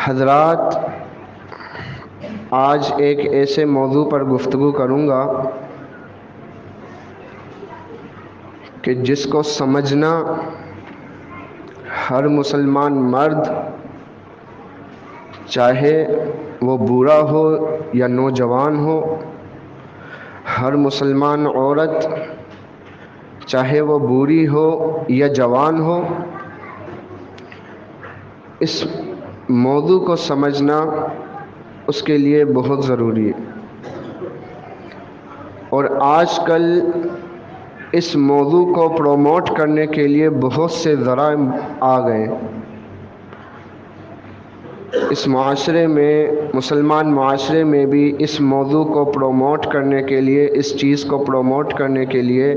حضرات، آج ایک ایسے موضوع پر گفتگو کروں گا کہ جس کو سمجھنا ہر مسلمان مرد، چاہے وہ بوڑھا ہو یا نوجوان ہو، ہر مسلمان عورت چاہے وہ بوڑھی ہو یا جوان ہو، اس موضوع کو سمجھنا اس کے لیے بہت ضروری ہے۔ اور آج کل اس موضوع کو پروموٹ کرنے کے لیے بہت سے ذرائع آ گئے۔ اس معاشرے میں، مسلمان معاشرے میں بھی اس موضوع کو پروموٹ کرنے کے لیے، اس چیز کو پروموٹ کرنے کے لیے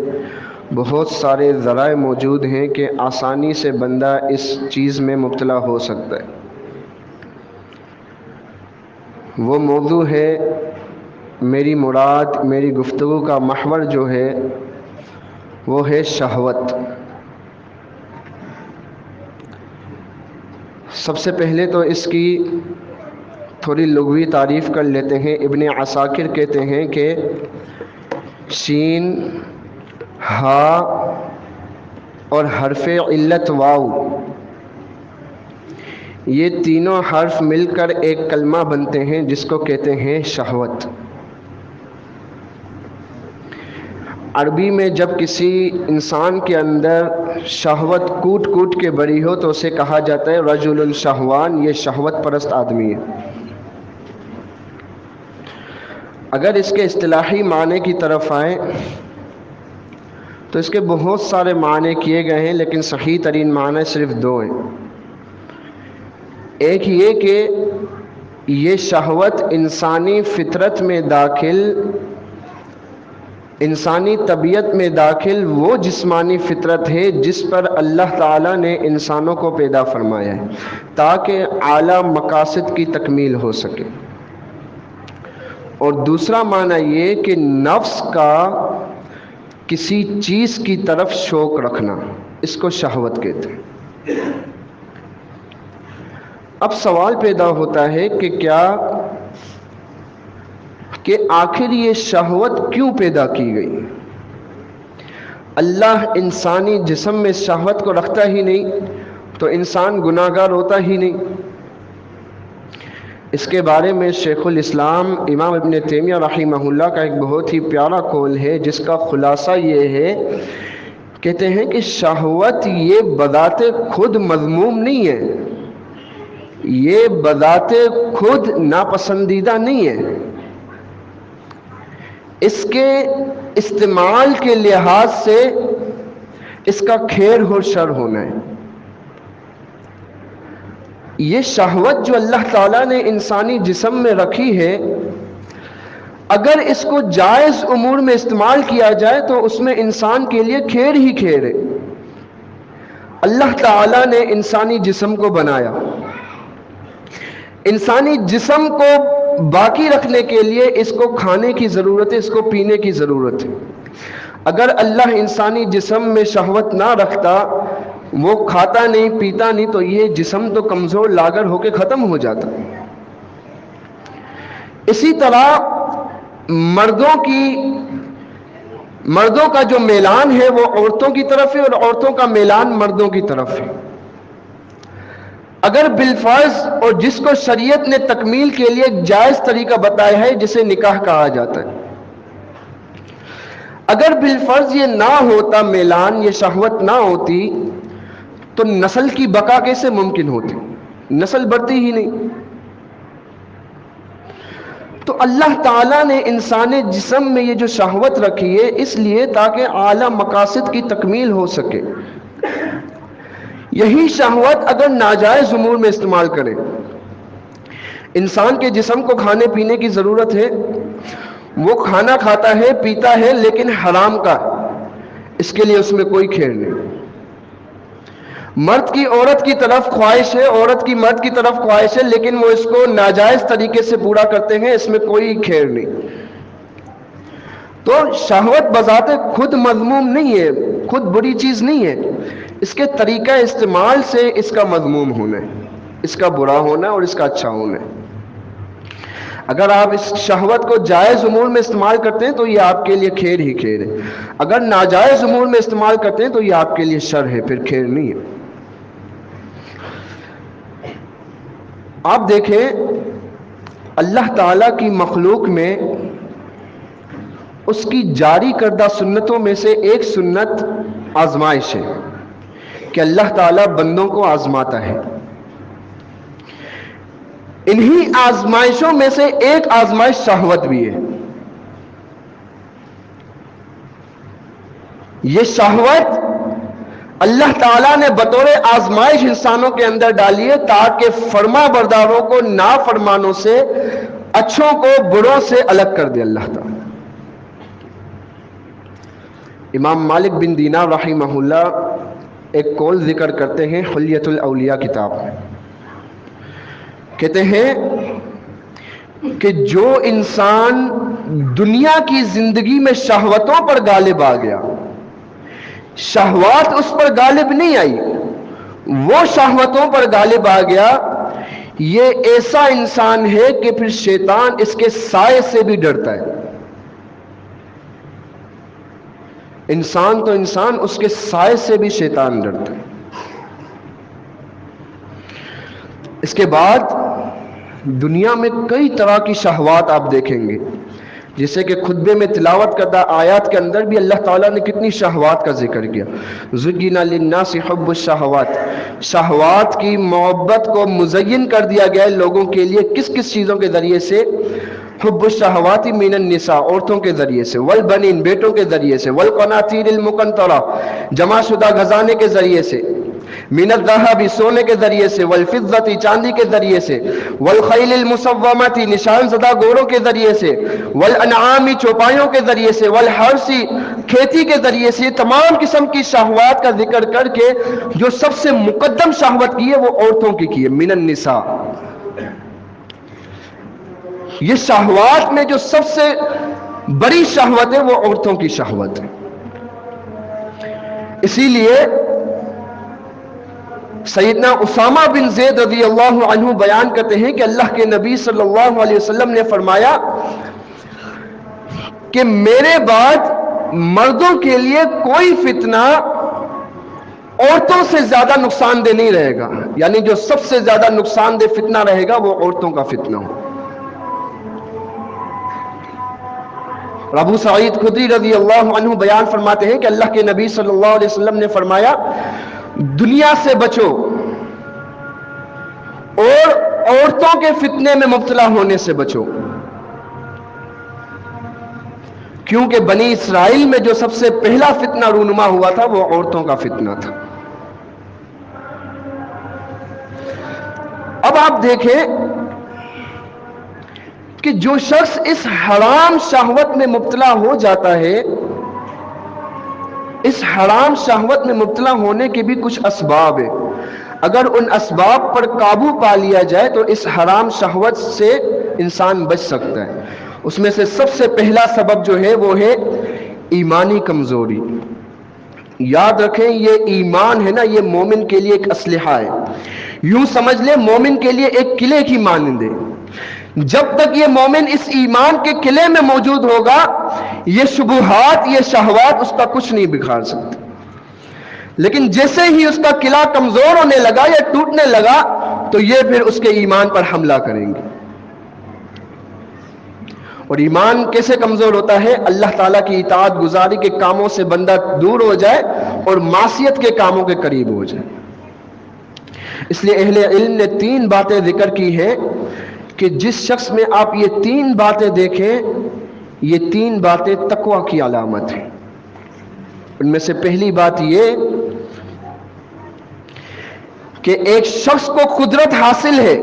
بہت سارے ذرائع موجود ہیں کہ آسانی سے بندہ اس چیز میں مبتلا ہو سکتا ہے۔ وہ موضوع ہے، میری مراد، میری گفتگو کا محور جو ہے وہ ہے شہوت۔ سب سے پہلے تو اس کی تھوڑی لغوی تعریف کر لیتے ہیں۔ ابن عساکر کہتے ہیں کہ شین، ہا اور حرف علت واو، یہ تینوں حرف مل کر ایک کلمہ بنتے ہیں جس کو کہتے ہیں شہوت۔ عربی میں جب کسی انسان کے اندر شہوت کوٹ کوٹ کے بڑھی ہو تو اسے کہا جاتا ہے رجل شہوان، یہ شہوت پرست آدمی ہے۔ اگر اس کے اصطلاحی معنی کی طرف آئیں تو اس کے بہت سارے معنی کیے گئے ہیں، لیکن صحیح ترین معنی صرف دو ہیں۔ ایک یہ کہ یہ شہوت انسانی فطرت میں داخل، انسانی طبیعت میں داخل وہ جسمانی فطرت ہے جس پر اللہ تعالیٰ نے انسانوں کو پیدا فرمایا ہے تاکہ اعلیٰ مقاصد کی تکمیل ہو سکے۔ اور دوسرا معنی یہ کہ نفس کا کسی چیز کی طرف شوق رکھنا، اس کو شہوت کہتے ہیں۔ اب سوال پیدا ہوتا ہے کہ آخر یہ شہوت کیوں پیدا کی گئی؟ اللہ انسانی جسم میں شہوت کو رکھتا ہی نہیں تو انسان گناہگار ہوتا ہی نہیں۔ اس کے بارے میں شیخ الاسلام امام ابن تیمیہ رحمہ اللہ کا ایک بہت ہی پیارا قول ہے، جس کا خلاصہ یہ ہے، کہتے ہیں کہ شہوت یہ بذات خود مذموم نہیں ہے، یہ بذات خود ناپسندیدہ نہیں ہے، اس کے استعمال کے لحاظ سے اس کا خیر اور شر ہونا ہے۔ یہ شہوت جو اللہ تعالیٰ نے انسانی جسم میں رکھی ہے، اگر اس کو جائز امور میں استعمال کیا جائے تو اس میں انسان کے لیے خیر ہی خیر ہے۔ اللہ تعالیٰ نے انسانی جسم کو بنایا، انسانی جسم کو باقی رکھنے کے لیے اس کو کھانے کی ضرورت ہے، اس کو پینے کی ضرورت ہے۔ اگر اللہ انسانی جسم میں شہوت نہ رکھتا، وہ کھاتا نہیں پیتا نہیں، تو یہ جسم تو کمزور لاغر ہو کے ختم ہو جاتا۔ اسی طرح مردوں کا جو میلان ہے وہ عورتوں کی طرف ہے، اور عورتوں کا میلان مردوں کی طرف ہے۔ اگر بالفرض، اور جس کو شریعت نے تکمیل کے لیے ایک جائز طریقہ بتایا ہے جسے نکاح کہا جاتا ہے، اگر بالفرض یہ نہ ہوتا، میلان، یہ شہوت نہ ہوتی، تو نسل کی بقا کیسے ممکن ہوتی؟ نسل بڑھتی ہی نہیں۔ تو اللہ تعالیٰ نے انسانی جسم میں یہ جو شہوت رکھی ہے، اس لیے تاکہ اعلیٰ مقاصد کی تکمیل ہو سکے۔ یہی شہوت اگر ناجائز امور میں استعمال کرے، انسان کے جسم کو کھانے پینے کی ضرورت ہے، وہ کھانا کھاتا ہے پیتا ہے لیکن حرام کا، اس کے لیے اس میں کوئی خیر نہیں۔ مرد کی عورت کی طرف خواہش ہے، عورت کی مرد کی طرف خواہش ہے، لیکن وہ اس کو ناجائز طریقے سے پورا کرتے ہیں، اس میں کوئی خیر نہیں۔ تو شہوت بذات خود مذموم نہیں ہے، خود بری چیز نہیں ہے، اس کے طریقہ استعمال سے اس کا مذموم ہونا ہے۔ اس کا برا ہونا اور اس کا اچھا ہونا ہے۔ اگر آپ اس شہوت کو جائز امور میں استعمال کرتے ہیں تو یہ آپ کے لیے خیر ہی خیر ہے، اگر ناجائز امور میں استعمال کرتے ہیں تو یہ آپ کے لیے شر ہے، پھر خیر نہیں ہے۔ آپ دیکھیں اللہ تعالیٰ کی مخلوق میں اس کی جاری کردہ سنتوں میں سے ایک سنت آزمائش ہے کہ اللہ تعالیٰ بندوں کو آزماتا ہے۔ انہی آزمائشوں میں سے ایک آزمائش شہوت بھی ہے۔ یہ شہوت اللہ تعالیٰ نے بطور آزمائش انسانوں کے اندر ڈالی ہے تاکہ فرما برداروں کو نافرمانوں سے، اچھوں کو بروں سے الگ کر دے اللہ تعالیٰ۔ امام مالک بن دینار رحمہ اللہ ایک قول ذکر کرتے ہیں حلیۃ الاولیاء کتاب میں، کہتے ہیں کہ جو انسان دنیا کی زندگی میں شہوتوں پر غالب آ گیا، شہوات اس پر غالب نہیں آئی، وہ شہوتوں پر غالب آ گیا، یہ ایسا انسان ہے کہ پھر شیطان اس کے سائے سے بھی ڈرتا ہے۔ انسان تو انسان، اس کے سائے سے بھی شیطان ڈرتا ہے۔ اس کے بعد دنیا میں کئی طرح کی شہوات آپ دیکھیں گے، جیسے کہ خطبے میں تلاوت کردہ آیات کے اندر بھی اللہ تعالیٰ نے کتنی شہوات کا ذکر کیا۔ زُيِّنَ لِلنَّاسِ حُبُّ الشَّهَوَاتِ، شہوات کی محبت کو مزین کر دیا گیا ہے لوگوں کے لیے، کس کس چیزوں کے ذریعے سے؟ حب الشہوات من النساء، عورتوں کے ذریعے سے، والبنین، بیٹوں کے ذریعے سے، والقناطیر المقنطرہ، جمع شدہ خزانے کے ذریعے سے، من الذهب، سونے کے ذریعے سے، والفضة، چاندی کے ذریعے سے، والخیل المسومۃ، نشان زدہ گھوڑوں کے ذریعے سے، والانعام، چوپایوں کے ذریعے سے، والحرث، کھیتی کے ذریعے سے، تمام قسم کی شہوات کا ذکر کر کے جو سب سے مقدم شہوت کی ہے وہ عورتوں کی ہے، من النساء۔ یہ شہوات میں جو سب سے بڑی شہوت ہے وہ عورتوں کی شہوت ہے۔ اسی لیے سیدنا اسامہ بن زید رضی اللہ عنہ بیان کرتے ہیں کہ اللہ کے نبی صلی اللہ علیہ وسلم نے فرمایا کہ میرے بعد مردوں کے لیے کوئی فتنہ عورتوں سے زیادہ نقصان دہ نہیں رہے گا، یعنی جو سب سے زیادہ نقصان دہ فتنہ رہے گا وہ عورتوں کا فتنہ ہو۔ ابو سعید خدری رضی اللہ عنہ بیان فرماتے ہیں کہ اللہ کے نبی صلی اللہ علیہ وسلم نے فرمایا دنیا سے بچو اور عورتوں کے فتنے میں مبتلا ہونے سے بچو، کیونکہ بنی اسرائیل میں جو سب سے پہلا فتنہ رونما ہوا تھا وہ عورتوں کا فتنہ تھا۔ اب آپ دیکھیں کہ جو شخص اس حرام شہوت میں مبتلا ہو جاتا ہے، اس حرام شہوت میں مبتلا ہونے کے بھی کچھ اسباب ہیں، اگر ان اسباب پر قابو پا لیا جائے تو اس حرام شہوت سے انسان بچ سکتا ہے۔ اس میں سے سب سے پہلا سبب جو ہے وہ ہے ایمانی کمزوری۔ یاد رکھیں یہ ایمان ہے نا، یہ مومن کے لیے ایک اسلحہ ہے، یوں سمجھ لیں مومن کے لیے ایک قلعے کی مانند ہے۔ جب تک یہ مومن اس ایمان کے قلعے میں موجود ہوگا یہ شبہات، یہ شہوات اس کا کچھ نہیں بکھار سکتے، لیکن جیسے ہی اس کا قلعہ کمزور ہونے لگا یا ٹوٹنے لگا تو یہ پھر اس کے ایمان پر حملہ کریں گے۔ اور ایمان کیسے کمزور ہوتا ہے؟ اللہ تعالیٰ کی اطاعت گزاری کے کاموں سے بندہ دور ہو جائے اور معصیت کے کاموں کے قریب ہو جائے۔ اس لیے اہل علم نے 3 باتیں ذکر کی ہیں کہ جس شخص میں آپ یہ 3 باتیں دیکھیں، یہ 3 باتیں تقوی کی علامت ہیں۔ ان میں سے پہلی بات یہ کہ ایک شخص کو قدرت حاصل ہے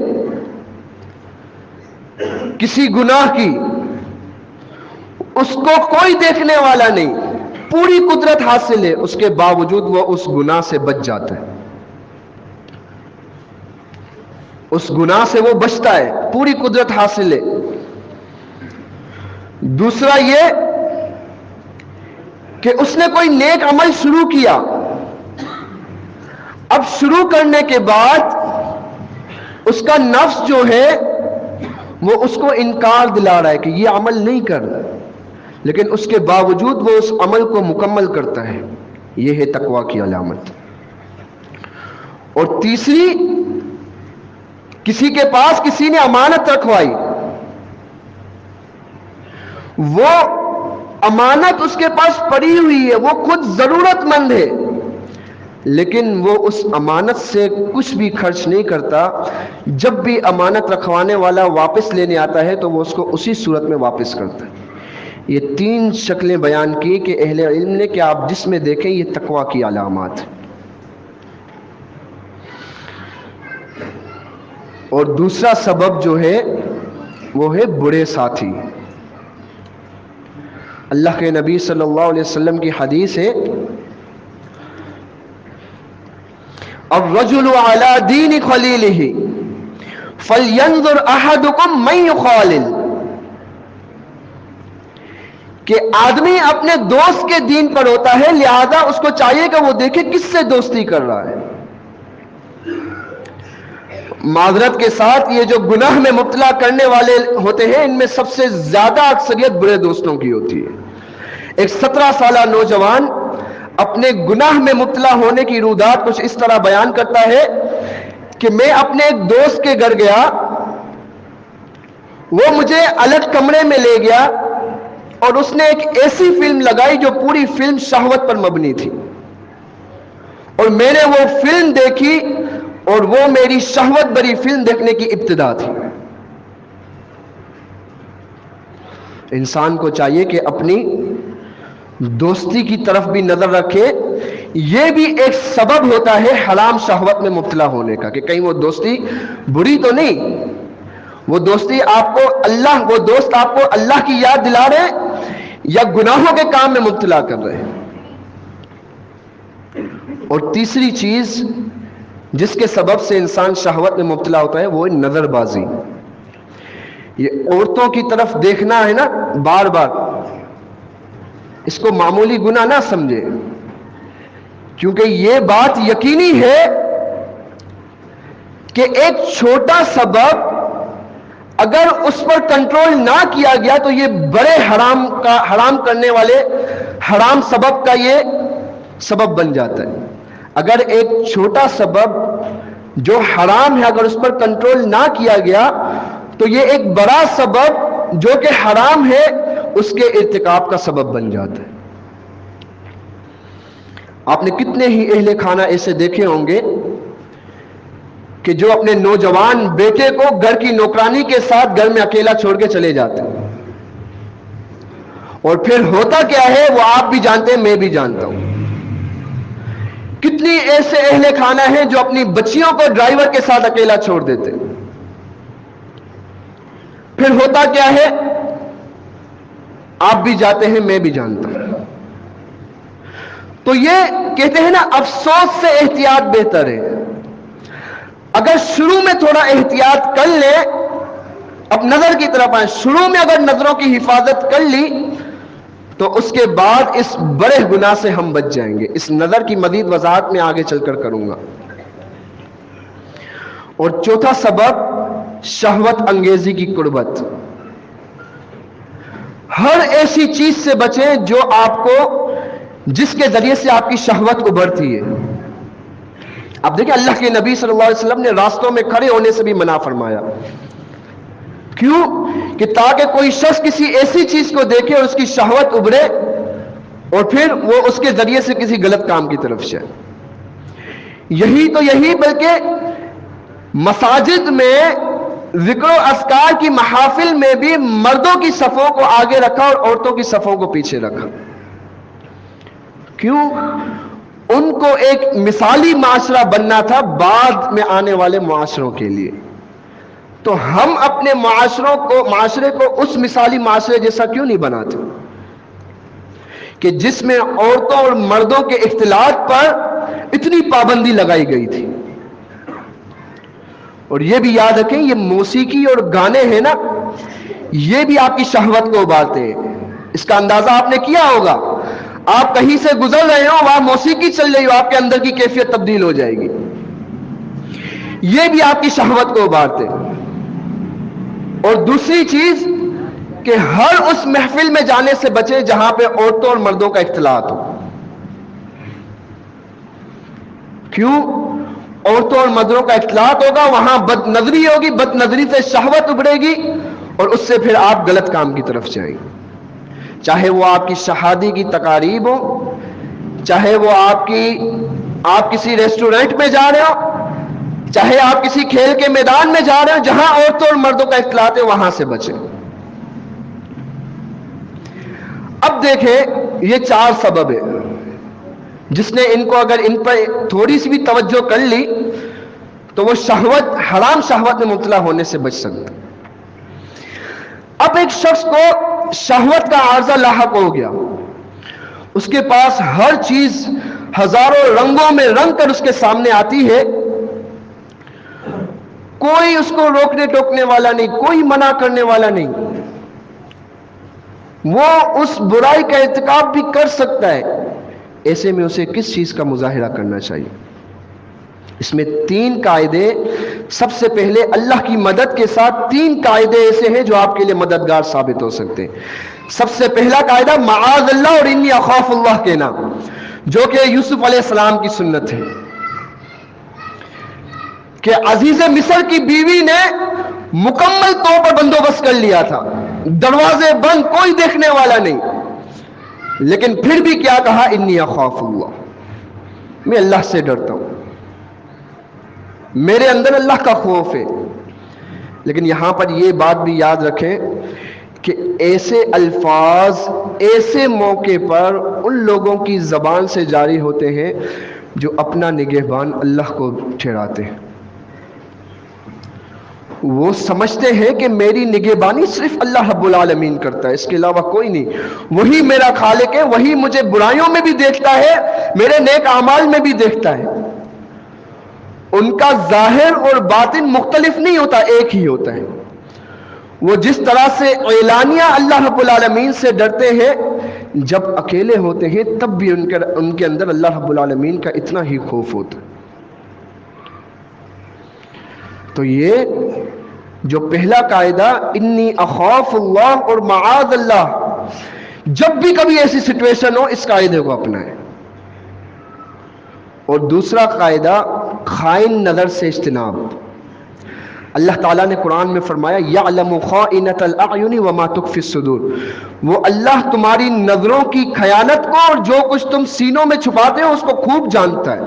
کسی گناہ کی، اس کو کوئی دیکھنے والا نہیں، پوری قدرت حاصل ہے، اس کے باوجود وہ اس گناہ سے بچ جاتا ہے، اس گناہ سے وہ بچتا ہے، پوری قدرت حاصل ہے۔ دوسرا یہ کہ اس نے کوئی نیک عمل شروع کیا، اب شروع کرنے کے بعد اس کا نفس جو ہے وہ اس کو انکار دلا رہا ہے کہ یہ عمل نہیں کر، لیکن اس کے باوجود وہ اس عمل کو مکمل کرتا ہے. یہ ہے تقویٰ کی علامت. اور تیسری، کسی کے پاس کسی نے امانت رکھوائی، وہ امانت اس کے پاس پڑی ہوئی ہے، وہ خود ضرورت مند ہے، لیکن وہ اس امانت سے کچھ بھی خرچ نہیں کرتا. جب بھی امانت رکھوانے والا واپس لینے آتا ہے تو وہ اس کو اسی صورت میں واپس کرتا ہے. یہ 3 شکلیں بیان کی کہ اہل علم نے کہ آپ جس میں دیکھیں یہ تقویٰ کی علامات. اور دوسرا سبب جو ہے وہ ہے برے ساتھی. اللہ کے نبی صلی اللہ علیہ وسلم کی حدیث ہے، الرجل علی دین خلیلہ فلینظر احدکم من یخالل، کہ آدمی اپنے دوست کے دین پر ہوتا ہے، لہذا اس کو چاہیے کہ وہ دیکھے کس سے دوستی کر رہا ہے. معذرت کے ساتھ یہ جو گناہ میں مبتلا کرنے والے ہوتے ہیں ان میں سب سے زیادہ اکثریت برے دوستوں کی ہوتی ہے. ایک 17 سالہ نوجوان اپنے گناہ میں مبتلا ہونے کی رودات کچھ اس طرح بیان کرتا ہے کہ میں اپنے ایک دوست کے گھر گیا، وہ مجھے الگ کمرے میں لے گیا اور اس نے ایک ایسی فلم لگائی جو پوری فلم شہوت پر مبنی تھی، اور میں نے وہ فلم دیکھی اور وہ میری شہوت بری فلم دیکھنے کی ابتدا تھی. انسان کو چاہیے کہ اپنی دوستی کی طرف بھی نظر رکھے. یہ بھی ایک سبب ہوتا ہے حرام شہوت میں مبتلا ہونے کا، کہ کہیں وہ دوستی بری تو نہیں، وہ دوستی وہ دوست آپ کو اللہ کی یاد دلا رہے یا گناہوں کے کام میں مبتلا کر رہے. اور تیسری چیز جس کے سبب سے انسان شہوت میں مبتلا ہوتا ہے وہ ہے نظر بازی. یہ عورتوں کی طرف دیکھنا ہے نا بار بار، اس کو معمولی گناہ نہ سمجھے، کیونکہ یہ بات یقینی ہے کہ ایک چھوٹا سبب اگر اس پر کنٹرول نہ کیا گیا تو یہ بڑے حرام کرنے والے حرام سبب کا یہ سبب بن جاتا ہے. اگر ایک چھوٹا سبب جو حرام ہے اگر اس پر کنٹرول نہ کیا گیا تو یہ ایک بڑا سبب جو کہ حرام ہے اس کے ارتکاب کا سبب بن جاتا ہے. آپ نے کتنے ہی اہل خانہ ایسے دیکھے ہوں گے کہ جو اپنے نوجوان بیٹے کو گھر کی نوکرانی کے ساتھ گھر میں اکیلا چھوڑ کے چلے جاتے ہیں، اور پھر ہوتا کیا ہے وہ آپ بھی جانتے ہیں، میں بھی جانتا ہوں. کتنی ایسے اہل خانہ ہیں جو اپنی بچیوں کو ڈرائیور کے ساتھ اکیلا چھوڑ دیتے، پھر ہوتا کیا ہے آپ بھی جاتے ہیں، میں بھی جانتا ہوں. تو یہ کہتے ہیں نا افسوس سے احتیاط بہتر ہے. اگر شروع میں تھوڑا احتیاط کر لیں، اب نظر کی طرف آئیں، شروع میں اگر نظروں کی حفاظت کر لی تو اس کے بعد اس بڑے گناہ سے ہم بچ جائیں گے. اس نظر کی مزید وضاحت میں آگے چل کر کروں گا. اور چوتھا سبب شہوت انگیزی کی قربت. ہر ایسی چیز سے بچیں جو آپ کو جس کے ذریعے سے آپ کی شہوت ابھرتی ہے. اب دیکھیں اللہ کے نبی صلی اللہ علیہ وسلم نے راستوں میں کھڑے ہونے سے بھی منع فرمایا. کیوں؟ کہ تاکہ کوئی شخص کسی ایسی چیز کو دیکھے اور اس کی شہوت ابھرے اور پھر وہ اس کے ذریعے سے کسی غلط کام کی طرف جائے. یہی بلکہ مساجد میں ذکر و اذکار کی محافل میں بھی مردوں کی صفوں کو آگے رکھا اور عورتوں کی صفوں کو پیچھے رکھا. کیوں؟ ان کو ایک مثالی معاشرہ بننا تھا بعد میں آنے والے معاشروں کے لیے. تو ہم اپنے معاشرے کو اس مثالی معاشرے جیسا کیوں نہیں بناتے کہ جس میں عورتوں اور مردوں کے اختلاط پر اتنی پابندی لگائی گئی تھی. اور یہ بھی یاد رکھیں یہ موسیقی اور گانے ہیں نا، یہ بھی آپ کی شہوت کو ابھارتے ہیں. اس کا اندازہ آپ نے کیا ہوگا، آپ کہیں سے گزر رہے ہو وہاں موسیقی چل رہی ہو، آپ کے اندر کی کیفیت تبدیل ہو جائے گی. یہ بھی آپ کی شہوت کو ابھارتے ہیں۔ اور دوسری چیز کہ ہر اس محفل میں جانے سے بچے جہاں پہ عورتوں اور مردوں کا اختلاط ہو۔ کیوں؟ عورتوں اور مردوں کا اختلاط ہوگا، وہاں بد نظری ہوگی، بد نظری سے شہوت ابھرے گی اور اس سے پھر آپ غلط کام کی طرف جائیں گے، چاہے وہ آپ کی شہادی کی تقاریب ہو، چاہے وہ آپ کسی ریسٹورنٹ میں جا رہے ہو، چاہے آپ کسی کھیل کے میدان میں جا رہے ہو، جہاں عورتوں اور مردوں کا اختلاط ہے وہاں سے بچیں۔ اب دیکھیں یہ 4 سبب ہے، جس نے ان کو اگر ان پر تھوڑی سی بھی توجہ کر لی تو وہ شہوت، حرام شہوت میں مبتلا ہونے سے بچ سکتا۔ اب ایک شخص کو شہوت کا عارضہ لاحق ہو گیا، اس کے پاس ہر چیز ہزاروں رنگوں میں رنگ کر اس کے سامنے آتی ہے، کوئی اس کو روکنے ٹوکنے والا نہیں، کوئی منع کرنے والا نہیں، وہ اس برائی کا ارتکاب بھی کر سکتا ہے، ایسے میں اسے کس چیز کا مظاہرہ کرنا چاہیے؟ اس میں 3 قاعدے، سب سے پہلے اللہ کی مدد کے ساتھ 3 قاعدے ایسے ہیں جو آپ کے لیے مددگار ثابت ہو سکتے ہیں۔ سب سے پہلا قاعدہ معاذ اللہ اور انی اخاف اللہ کہنا، جو کہ یوسف علیہ السلام کی سنت ہے کہ عزیز مصر کی بیوی نے مکمل طور پر بندوبست کر لیا تھا، دروازے بند، کوئی دیکھنے والا نہیں، لیکن پھر بھی کیا کہا؟ انی اخاف اللہ، میں اللہ سے ڈرتا ہوں، میرے اندر اللہ کا خوف ہے۔ لیکن یہاں پر یہ بات بھی یاد رکھیں کہ ایسے الفاظ ایسے موقع پر ان لوگوں کی زبان سے جاری ہوتے ہیں جو اپنا نگہبان اللہ کو ٹھہراتے ہیں۔ وہ سمجھتے ہیں کہ میری نگہبانی صرف اللہ رب العالمین کرتا ہے، اس کے علاوہ کوئی نہیں، وہی میرا خالق ہے، وہی مجھے برائیوں میں بھی دیکھتا ہے، میرے نیک اعمال میں بھی دیکھتا ہے۔ ان کا ظاہر اور باطن مختلف نہیں ہوتا، ایک ہی ہوتا ہے۔ وہ جس طرح سے اعلانیہ اللہ رب العالمین سے ڈرتے ہیں، جب اکیلے ہوتے ہیں تب بھی ان کے اندر اللہ رب العالمین کا اتنا ہی خوف ہوتا ہے۔ تو یہ جو پہلا قاعدہ انی اخاف اللہ اور معاذ اللہ، جب بھی کبھی ایسی سچویشن ہو اس قاعدے کو اپنائیں۔ اور دوسرا قاعدہ خائن نظر سے اجتناب۔ اللہ تعالیٰ نے قرآن میں فرمایا یعلم خائنۃ الاعین وما تخفی الصدور، وہ اللہ تمہاری نظروں کی خیانت کو اور جو کچھ تم سینوں میں چھپاتے ہو اس کو خوب جانتا ہے۔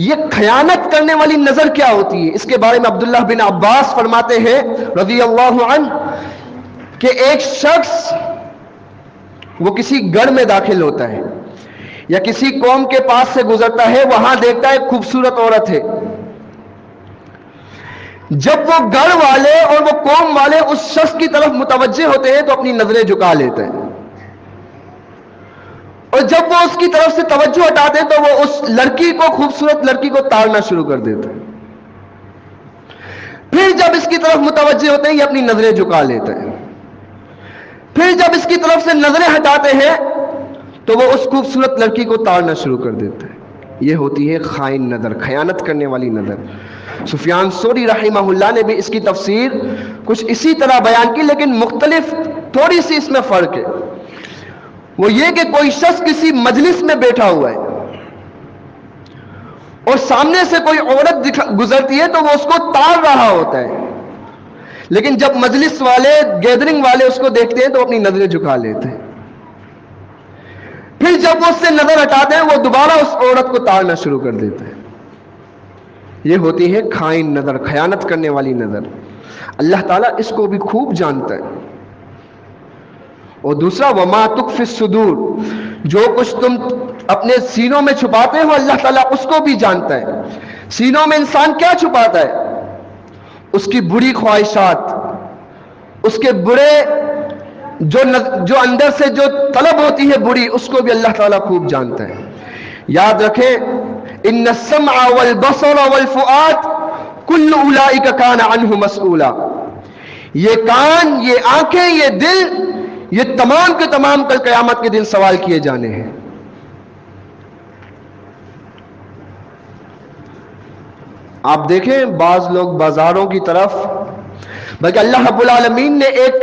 یہ خیانت کرنے والی نظر کیا ہوتی ہے؟ اس کے بارے میں عبداللہ بن عباس فرماتے ہیں رضی اللہ عنہ کہ ایک شخص وہ کسی گھر میں داخل ہوتا ہے یا کسی قوم کے پاس سے گزرتا ہے، وہاں دیکھتا ہے خوبصورت عورت ہے، جب وہ گھر والے اور وہ قوم والے اس شخص کی طرف متوجہ ہوتے ہیں تو اپنی نظریں جھکا لیتے ہیں، اور جب وہ اس کی طرف سے توجہ ہٹاتے ہیں تو وہ اس لڑکی کو، خوبصورت لڑکی کو تاڑنا شروع کر دیتے ہیں۔ پھر جب اس کی طرف متوجہ ہوتے ہیں یہ اپنی نظریں جھکا لیتے ہیں، پھر جب اس کی طرف سے نظریں ہٹاتے ہیں تو وہ اس خوبصورت لڑکی کو تاڑنا شروع کر دیتے ہیں۔ یہ ہوتی ہے خائن نظر، خیانت کرنے والی نظر۔ سفیان ثوری رحمہ اللہ نے بھی اس کی تفسیر کچھ اسی طرح بیان کی، لیکن مختلف تھوڑی سی اس میں فرق ہے۔ وہ یہ کہ کوئی شخص کسی مجلس میں بیٹھا ہوا ہے اور سامنے سے کوئی عورت گزرتی ہے تو وہ اس کو تاڑ رہا ہوتا ہے، لیکن جب مجلس والے، گیدرنگ والے اس کو دیکھتے ہیں تو اپنی نظریں جھکا لیتے ہیں، پھر جب وہ اس سے نظر ہٹاتے ہیں وہ دوبارہ اس عورت کو تاڑنا شروع کر دیتے ہیں۔ یہ ہوتی ہے خائن نظر، خیانت کرنے والی نظر۔ اللہ تعالیٰ اس کو بھی خوب جانتا ہے۔ اور دوسرا وما تخفی الصدور، جو کچھ تم اپنے سینوں میں چھپاتے ہو اللہ تعالیٰ اس کو بھی جانتا ہے۔ سینوں میں انسان کیا چھپاتا ہے؟ اس کی بری خواہشات، اس کے برے جو اندر سے جو طلب ہوتی ہے بری، اس کو بھی اللہ تعالیٰ خوب جانتا ہے۔ یاد رکھیں ان السمع والبصر والفؤاد کل اولئک کان عنہ مسئولا، یہ کان، یہ آنکھیں، یہ دل، یہ تمام کے تمام کل قیامت کے دن سوال کیے جانے ہیں۔ آپ دیکھیں بعض لوگ بازاروں کی طرف، بلکہ اللہ رب العالمین نے ایک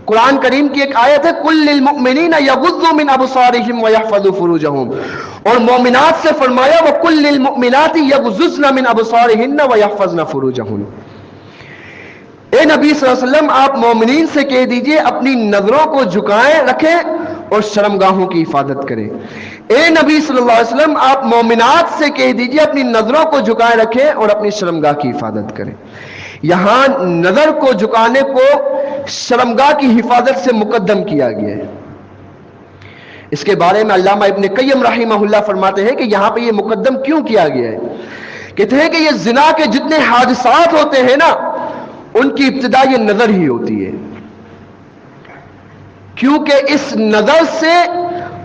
قرآن کریم کی ایک آیت ہے کل للمؤمنین یغضوا من ابصارہم ویحفظوا فروجہم، اور مومنات سے فرمایا وکل للمؤمنات یغضضن من ابصارہن ویحفظن فروجہن۔ اے نبی صلی اللہ علیہ وسلم آپ مومنین سے کہہ دیجئے اپنی نظروں کو جھکائیں رکھیں اور شرمگاہوں کی حفاظت کریں۔ اے نبی صلی اللہ علیہ وسلم آپ مومنات سے کہہ دیجئے اپنی نظروں کو جھکائے رکھیں اور اپنی شرمگاہ کی حفاظت کریں۔ یہاں نظر کو جھکانے کو شرمگاہ کی حفاظت سے مقدم کیا گیا ہے۔ اس کے بارے میں علامہ ابن قیم رحمہ اللہ فرماتے ہیں کہ یہاں پہ یہ مقدم کیوں کیا گیا ہے؟ کہتے ہیں کہ یہ زنا کے جتنے حادثات ہوتے ہیں نا ان کی ابتدا یہ نظر ہی ہوتی ہے، کیونکہ اس نظر سے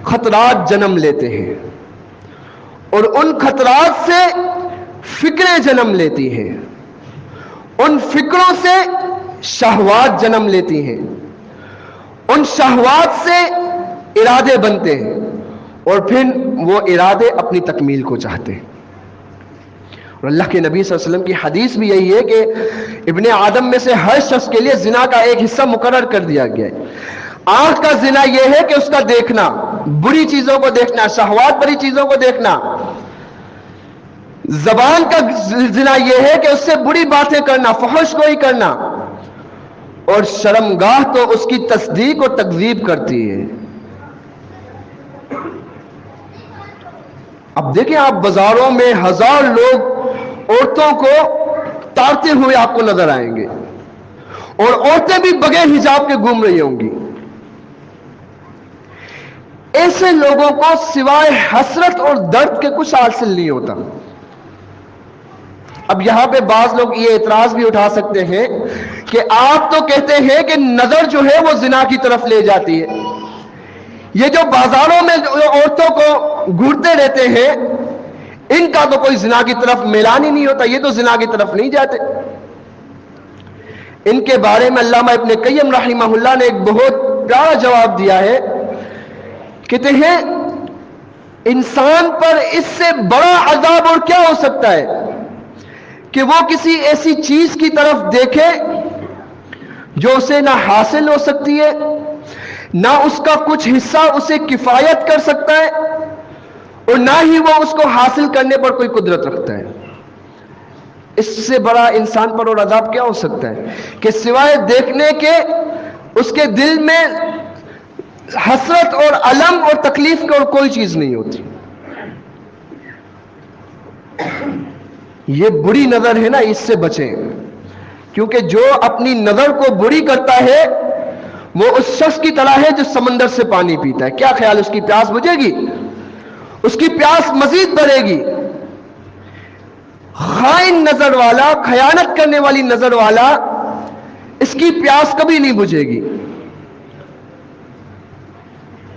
خطرات جنم لیتے ہیں اور ان خطرات سے فکریں جنم لیتی ہیں، ان فکروں سے شہوات جنم لیتی ہیں، ان شہوات سے ارادے بنتے ہیں اور پھر وہ ارادے اپنی تکمیل کو چاہتے ہیں۔ اور اللہ کے نبی صلی اللہ علیہ وسلم کی حدیث بھی یہی ہے کہ ابن آدم میں سے ہر شخص کے لیے زنا کا ایک حصہ مقرر کر دیا گیا ہے۔ آنکھ کا زنا یہ ہے کہ اس کا دیکھنا، بری چیزوں کو دیکھنا، شہوات بری چیزوں کو دیکھنا۔ زبان کا زنا یہ ہے کہ اس سے بری باتیں کرنا، فحش گوئی کرنا، اور شرمگاہ تو اس کی تصدیق اور تکذیب کرتی ہے۔ اب دیکھیں آپ بازاروں میں ہزار لوگ عورتوں کو تارتے ہوئے آپ کو نظر آئیں گے اور عورتیں بھی بغیر حجاب کے گھوم رہی ہوں گی۔ ایسے لوگوں کو سوائے حسرت اور درد کے کچھ حاصل نہیں ہوتا۔ اب یہاں پہ بعض لوگ یہ اعتراض بھی اٹھا سکتے ہیں کہ آپ تو کہتے ہیں کہ نظر جو ہے وہ زنا کی طرف لے جاتی ہے، یہ جو بازاروں میں عورتوں کو گھورتے رہتے ہیں ان کا تو کوئی زنا کی طرف میلان ہی نہیں ہوتا، یہ تو زنا کی طرف نہیں جاتے۔ ان کے بارے میں علامہ ابن قیم رحمہ اللہ نے ایک بہت پیارا جواب دیا ہے، کہتے ہیں انسان پر اس سے بڑا عذاب اور کیا ہو سکتا ہے کہ وہ کسی ایسی چیز کی طرف دیکھے جو اسے نہ حاصل ہو سکتی ہے، نہ اس کا کچھ حصہ اسے کفایت کر سکتا ہے، اور نہ ہی وہ اس کو حاصل کرنے پر کوئی قدرت رکھتا ہے۔ اس سے بڑا انسان پر اور عذاب کیا ہو سکتا ہے کہ سوائے دیکھنے کے اس کے دل میں حسرت اور الم اور تکلیف کی اور کوئی چیز نہیں ہوتی۔ یہ بری نظر ہے نا، اس سے بچیں، کیونکہ جو اپنی نظر کو بری کرتا ہے وہ اس شخص کی طرح ہے جو سمندر سے پانی پیتا ہے۔ کیا خیال اس کی پیاس بجھے گی؟ اس کی پیاس مزید بڑھے گی۔ خائن نظر والا، خیانت کرنے والی نظر والا، اس کی پیاس کبھی نہیں بجھے گی،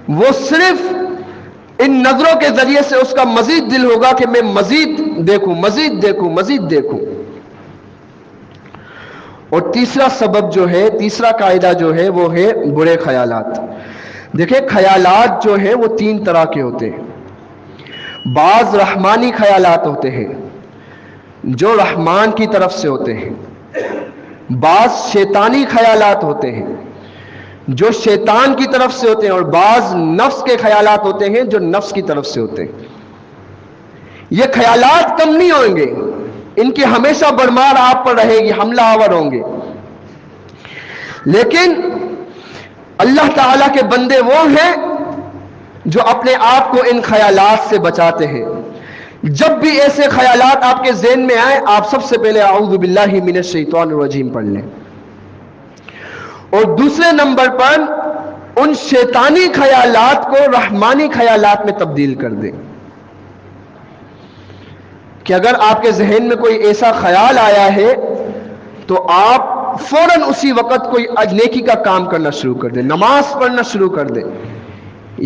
وہ صرف ان نظروں کے ذریعے سے اس کا مزید دل ہوگا کہ میں مزید دیکھوں، مزید دیکھوں، مزید دیکھوں۔ اور تیسرا سبب جو ہے، تیسرا قاعدہ جو ہے وہ ہے برے خیالات۔ دیکھیں خیالات جو ہیں وہ تین طرح کے ہوتے ہیں۔ بعض رحمانی خیالات ہوتے ہیں جو رحمان کی طرف سے ہوتے ہیں، بعض شیطانی خیالات ہوتے ہیں جو شیطان کی طرف سے ہوتے ہیں، اور بعض نفس کے خیالات ہوتے ہیں جو نفس کی طرف سے ہوتے ہیں۔ یہ خیالات کم نہیں ہوں گے، ان کی ہمیشہ بڑھمار آپ پر رہے گی، حملہ آور ہوں گے، لیکن اللہ تعالیٰ کے بندے وہ ہیں جو اپنے آپ کو ان خیالات سے بچاتے ہیں۔ جب بھی ایسے خیالات آپ کے ذہن میں آئیں، آپ سب سے پہلے اعوذ باللہ من الشیطان الرجیم پڑھ لیں، اور دوسرے نمبر پر ان شیطانی خیالات کو رحمانی خیالات میں تبدیل کر دیں۔ کہ اگر آپ کے ذہن میں کوئی ایسا خیال آیا ہے تو آپ فوراً اسی وقت کوئی نیکی کا کام کرنا شروع کر دیں، نماز پڑھنا شروع کر دیں،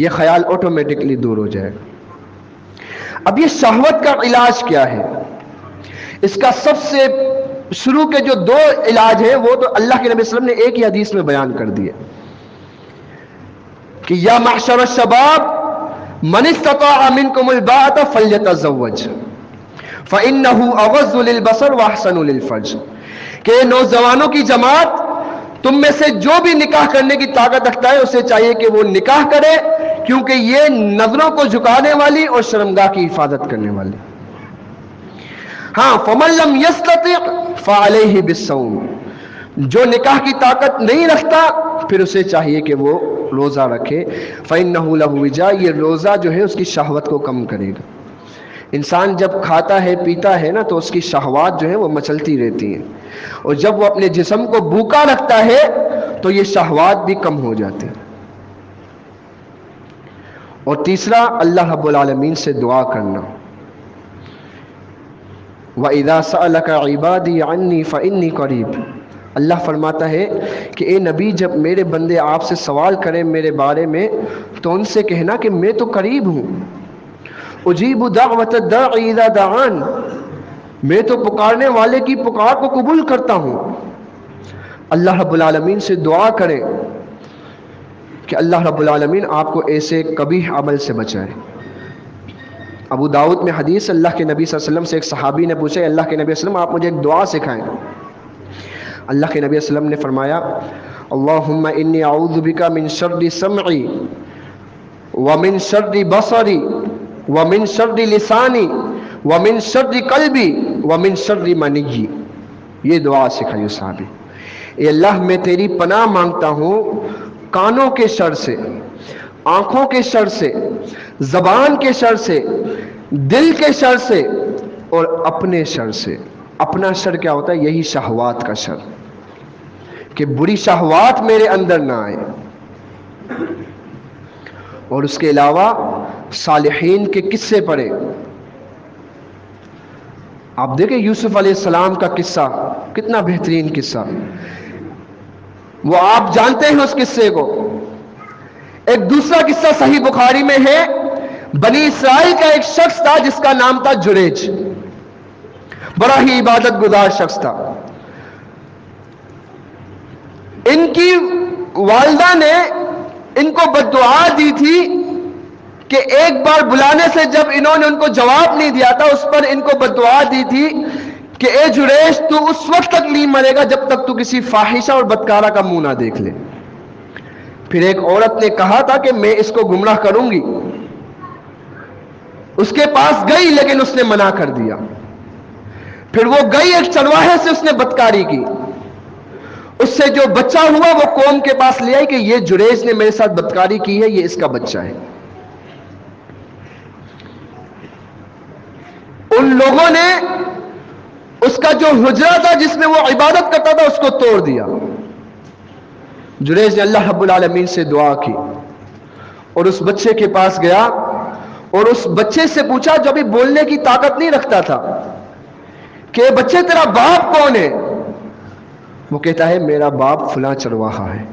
یہ خیال آٹومیٹکلی دور ہو جائے گا۔ اب یہ شہوت کا علاج کیا ہے؟ اس کا سب سے شروع کے جو دو علاج ہیں وہ تو اللہ کے نبی صلی اللہ علیہ وسلم نے ایک ہی حدیث میں بیان کر دیے کہ یا معشر الشباب من استطاع منکم الباءۃ فلیتزوج، فَإِنَّهُ أَغَضُّ لِلْبَصَرِ وَأَحْسَنُ لِلْفَرْجِ، کہ نوجوانوں کی جماعت تم میں سے جو بھی نکاح کرنے کی طاقت رکھتا ہے اسے چاہیے کہ وہ نکاح کرے، کیونکہ یہ نظروں کو جھکانے والی اور شرمگاہ کی حفاظت کرنے والی۔ ہاں، فَمَن لَّمْ يَسْتَطِعْ فَعَلَيْهِ بِالصَّوْمِ، جو نکاح کی طاقت نہیں رکھتا پھر اسے چاہیے کہ وہ روزہ رکھے۔ فَإِنَّهُ لَهُ وِجَاءٌ، یہ روزہ جو ہے اس کی شہوت کو کم کرے گا۔ انسان جب کھاتا ہے پیتا ہے نا تو اس کی شہوات جو ہے وہ مچلتی رہتی ہیں، اور جب وہ اپنے جسم کو بھوکا رکھتا ہے تو یہ شہوات بھی کم ہو جاتی ہیں۔ اور تیسرا، اللہ رب العالمین سے دعا کرنا۔ وَإِذَا سَأَلَكَ عِبَادِي عَنِّي فَإِنِّي قَرِيبٌ، اللہ فرماتا ہے کہ اے نبی جب میرے بندے آپ سے سوال کریں میرے بارے میں تو ان سے کہنا کہ میں تو قریب ہوں۔ اجیب دعوت الداعی اذا دعان، میں تو پکارنے والے کی پکار کو قبول کرتا ہوں۔ اللہ رب العالمین سے دعا کریں کہ اللہ رب العالمین آپ کو ایسے قبیح عمل سے بچائے۔ ابو داؤد میں حدیث، اللہ کے نبی صلی اللہ علیہ وسلم سے ایک صحابی نے پوچھا، اللہ کے نبی صلی اللہ علیہ وسلم آپ مجھے ایک دعا سکھائیں۔ اللہ کے نبی صلی اللہ علیہ وسلم نے فرمایا، اللہم انی اعوذ بک من شر سمعی ومن شر بصری ومن شر لسانی ومن شر قلبی ومن شر منی۔ یہ دعا سکھائی اس صحابی، اے اللہ میں تیری پناہ مانگتا ہوں کانوں کے شر سے، آنکھوں کے شر سے، زبان کے شر سے، دل کے شر سے اور اپنے شر سے۔ اپنا شر کیا ہوتا ہے؟ یہی شہوات کا شر، کہ بری شہوات میرے اندر نہ آئے۔ اور اس کے علاوہ صالحین کے قصے پڑھیں۔ آپ دیکھیں یوسف علیہ السلام کا قصہ، کتنا بہترین قصہ، وہ آپ جانتے ہیں اس قصے کو۔ ایک دوسرا قصہ صحیح بخاری میں ہے، بنی اسرائیل کا ایک شخص تھا جس کا نام تھا جریج، بڑا ہی عبادت گزار شخص تھا۔ ان کی والدہ نے ان کو بددعا دی تھی کہ ایک بار بلانے سے جب انہوں نے ان کو جواب نہیں دیا تھا، اس پر ان کو بددعا دی تھی کہ اے جریج تو اس وقت تک نہیں مرے گا جب تک تو کسی فاحشہ اور بدکارہ کا منہ نہ دیکھ لے۔ پھر ایک عورت نے کہا تھا کہ میں اس کو گمراہ کروں گی، اس کے پاس گئی لیکن اس نے منع کر دیا۔ پھر وہ گئی ایک چرواہے سے اس نے بدکاری کی، اس سے جو بچہ ہوا وہ قوم کے پاس لے آئی کہ یہ جریج نے میرے ساتھ بدکاری کی ہے، یہ اس کا بچہ ہے۔ ان لوگوں نے اس کا جو حجرہ تھا جس میں وہ عبادت کرتا تھا اس کو توڑ دیا۔ جریج نے اللہ رب العالمین سے دعا کی اور اس بچے کے پاس گیا اور اس بچے سے پوچھا جو ابھی بولنے کی طاقت نہیں رکھتا تھا کہ بچے تیرا باپ کون ہے؟ وہ کہتا ہے میرا باپ فلاں چرواہا ہے۔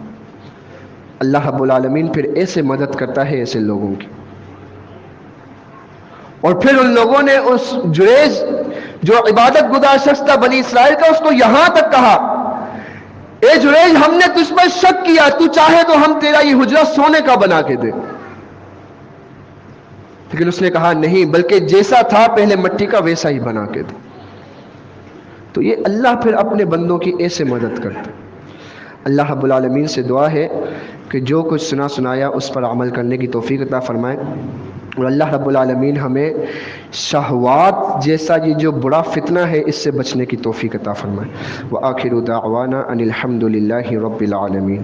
اللہ رب العالمین پھر ایسے مدد کرتا ہے ایسے لوگوں کی۔ اور پھر ان لوگوں نے اس جریج جو عبادت گزار شخص تھا بنی اسرائیل کا، اس کو یہاں تک کہا، اے جریج ہم نے تجھ پر شک کیا، تو چاہے تو ہم تیرا یہ حجرہ سونے کا بنا کے دیں۔ لیکن اس نے کہا نہیں، بلکہ جیسا تھا پہلے مٹی کا ویسا ہی بنا کے دیں۔ تو یہ اللہ پھر اپنے بندوں کی ایسے مدد کرتا ہے۔ اللہ رب العالمین سے دعا ہے کہ جو کچھ سنایا اس پر عمل کرنے کی توفیق عطا فرمائے، اور اللہ رب العالمین ہمیں شہوات جیسا یہ جو برا فتنہ ہے اس سے بچنے کی توفیق عطا فرمائے۔ وآخر دعوانا ان الحمد للہ رب العالمین۔